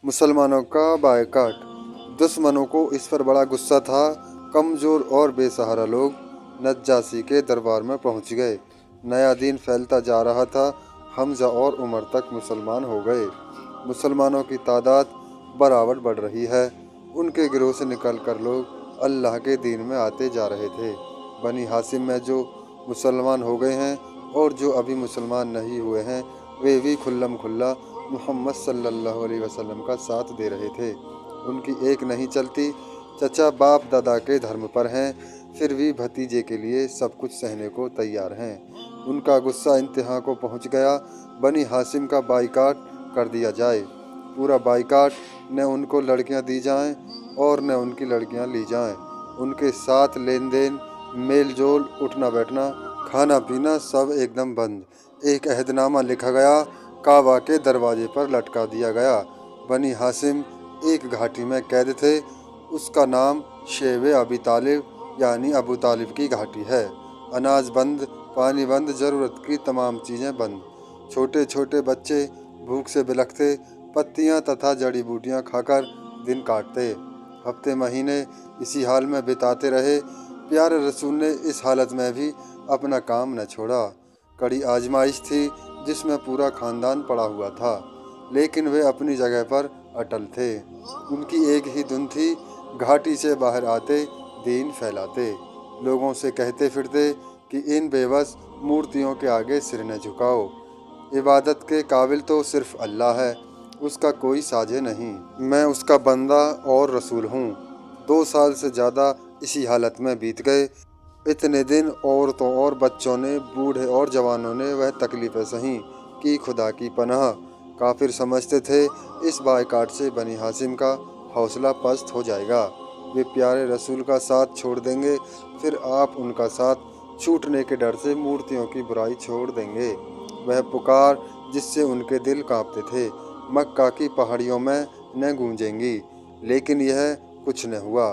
मुसलमानों का बायकाट। दुश्मनों को इस पर बड़ा गुस्सा था। कमजोर और बेसहारा लोग नज्जाशी के दरबार में पहुंच गए। नया दिन फैलता जा रहा था। हमजा और उमर तक मुसलमान हो गए। मुसलमानों की तादाद बराबर बढ़ रही है। उनके गिरोह से निकलकर लोग अल्लाह के दीन में आते जा रहे थे। बनी हाशिम में जो मुसलमान हो गए हैं और जो अभी मुसलमान नहीं हुए हैं, वे भी खुल्लम खुल्ला मोहम्मद सल्लल्लाहु अलैहि वसल्लम का साथ दे रहे थे। उनकी एक नहीं चलती। चचा बाप दादा के धर्म पर हैं, फिर भी भतीजे के लिए सब कुछ सहने को तैयार हैं। उनका गुस्सा इंतहा को पहुंच गया। बनी हाशिम का बाइकाट कर दिया जाए। पूरा बाइकाट, न उनको लड़कियां दी जाएं और न उनकी लड़कियां ली जाएं। उनके साथ लेन देन, मेल जोल, उठना बैठना, खाना पीना सब एकदम बंद। एक अहदनामा लिखा गया, काबा के दरवाजे पर लटका दिया गया। बनी हाशिम एक घाटी में कैद थे। उसका नाम शेब अबी तालिब यानी अबू तालिब की घाटी है। अनाज बंद, पानी बंद, ज़रूरत की तमाम चीज़ें बंद। छोटे छोटे बच्चे भूख से बिलखते, पत्तियां तथा जड़ी बूटियां खाकर दिन काटते। हफ्ते महीने इसी हाल में बिताते रहे। प्यारे रसूल ने इस हालत में भी अपना काम न छोड़ा। कड़ी आजमाइश थी जिसमें पूरा खानदान पड़ा हुआ था, लेकिन वे अपनी जगह पर अटल थे। उनकी एक ही धुन थी, घाटी से बाहर आते दीन फैलाते, लोगों से कहते फिरते कि इन बेबस मूर्तियों के आगे सिर न झुकाओ। इबादत के काबिल तो सिर्फ अल्लाह है, उसका कोई साझे नहीं। मैं उसका बंदा और रसूल हूँ। 2 साल से ज़्यादा इसी हालत में बीत गए। इतने दिन औरतों और बच्चों ने, बूढ़े और जवानों ने वह तकलीफ़ें सही कि खुदा की पनाह। काफिर समझते थे इस बायकाट से बनी हाशिम का हौसला पस्त हो जाएगा। वे प्यारे रसूल का साथ छोड़ देंगे, फिर आप उनका साथ छूटने के डर से मूर्तियों की बुराई छोड़ देंगे। वह पुकार जिससे उनके दिल कांपते थे, मक्का की पहाड़ियों में न गूंजेंगी। लेकिन यह कुछ न हुआ।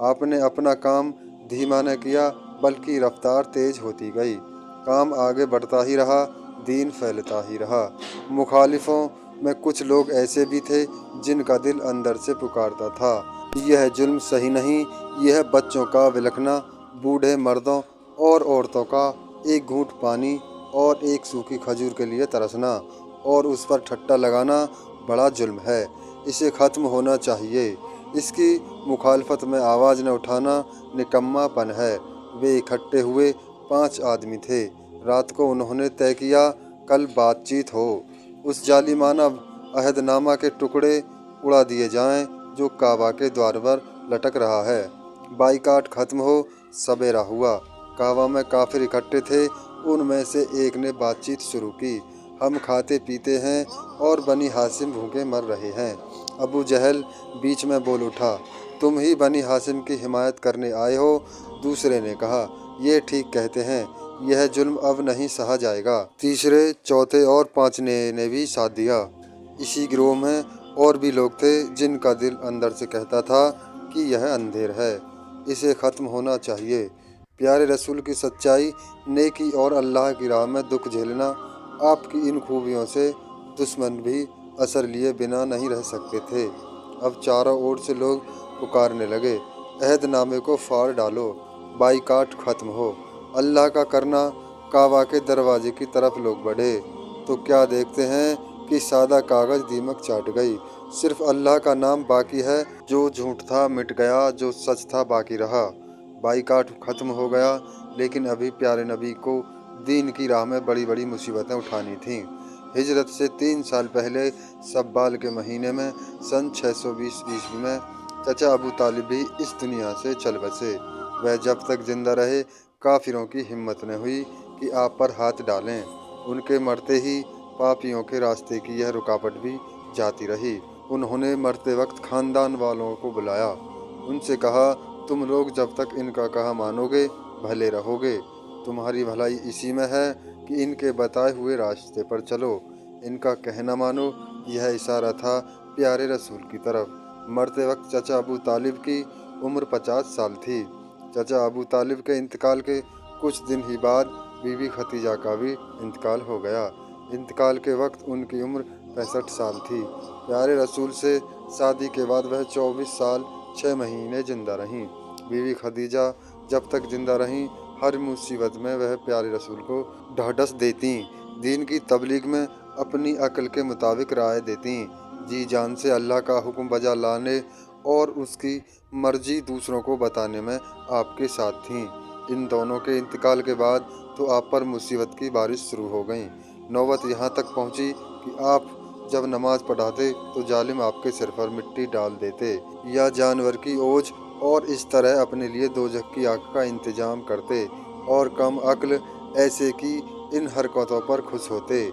आपने अपना काम धीमा न किया, बल्कि रफ्तार तेज होती गई। काम आगे बढ़ता ही रहा, दीन फैलता ही रहा। मुखालिफों में कुछ लोग ऐसे भी थे जिनका दिल अंदर से पुकारता था, यह जुल्म सही नहीं। यह बच्चों का विलखना, बूढ़े मर्दों और औरतों का एक घूंट पानी और एक सूखी खजूर के लिए तरसना और उस पर ठट्टा लगाना बड़ा जुल्म है। इसे ख़त्म होना चाहिए। इसकी मुखालफत में आवाज़ न उठाना निकम्मापन है। वे इकट्ठे हुए 5 आदमी थे। रात को उन्होंने तय किया, कल बातचीत हो। उस जालिमाना अहदनामा के टुकड़े उड़ा दिए जाएं जो काबा के द्वार पर लटक रहा है। बाइकाट खत्म हो, सवेरा हुआ। काबा में काफिर इकट्ठे थे। उनमें से एक ने बातचीत शुरू की, हम खाते पीते हैं और बनी हाशिम भूखे मर रहे हैं। अबू जहल बीच में बोल उठा, तुम ही बनी हाशिम की हिमायत करने आए हो। दूसरे ने कहा, ये ठीक कहते हैं, यह जुल्म अब नहीं सहा जाएगा। तीसरे, चौथे और पांचने ने भी साथ दिया। इसी गिरोह में और भी लोग थे जिनका दिल अंदर से कहता था कि यह अंधेर है, इसे ख़त्म होना चाहिए। प्यारे रसूल की सच्चाई, नेकी और अल्लाह की राह में दुख झेलना, आपकी इन खूबियों से दुश्मन भी असर लिए बिना नहीं रह सकते थे। अब चारों ओर से लोग पुकारने लगे, अहदनामे को फाड़ डालो, बाइकाट खत्म हो, अल्लाह का करना। काबा के दरवाजे की तरफ लोग बढ़े तो क्या देखते हैं कि सादा कागज दीमक चाट गई। सिर्फ अल्लाह का नाम बाकी है। जो झूठ था मिट गया, जो सच था बाकी रहा। बाइकाट खत्म हो गया, लेकिन अभी प्यारे नबी को दीन की राह में बड़ी बड़ी मुसीबतें उठानी थीं। हिजरत से 3 साल पहले शव्वाल के महीने में सन 620 ईस्वी में चचा अबू तालिब भी इस दुनिया से चल बसे। वह जब तक जिंदा रहे, काफिरों की हिम्मत न हुई कि आप पर हाथ डालें। उनके मरते ही पापियों के रास्ते की यह रुकावट भी जाती रही। उन्होंने मरते वक्त खानदान वालों को बुलाया, उनसे कहा, तुम लोग जब तक इनका कहा मानोगे भले रहोगे। तुम्हारी भलाई इसी में है कि इनके बताए हुए रास्ते पर चलो, इनका कहना मानो। यह इशारा था प्यारे रसूल की तरफ। मरते वक्त चचा अबू तालिब की उम्र 50 साल थी। चचा अबू तालिब के इंतकाल के कुछ दिन ही बाद बीबी खतीजा का भी इंतकाल हो गया। इंतकाल के वक्त उनकी उम्र 65 साल थी। प्यारे रसूल से शादी के बाद वह 24 साल 6 महीने जिंदा रहीं। बीवी खदीजा जब तक जिंदा रहीं, हर मुसीबत में वह प्यारे रसूल को ढाढ़स देती, दीन की तबलीग में अपनी अक्ल के मुताबिक राय देती, जी जान से अल्लाह का हुक्म बजा लाने और उसकी मर्जी दूसरों को बताने में आपके साथ थीं। इन दोनों के इंतकाल के बाद तो आप पर मुसीबत की बारिश शुरू हो गई। नौबत यहाँ तक पहुँची कि आप जब नमाज पढ़ाते तो जालिम आपके सिर पर मिट्टी डाल देते या जानवर की ओज, और इस तरह अपने लिए दोजख की आग का इंतजाम करते, और कम अक्ल ऐसे की इन हरकतों पर खुश होते।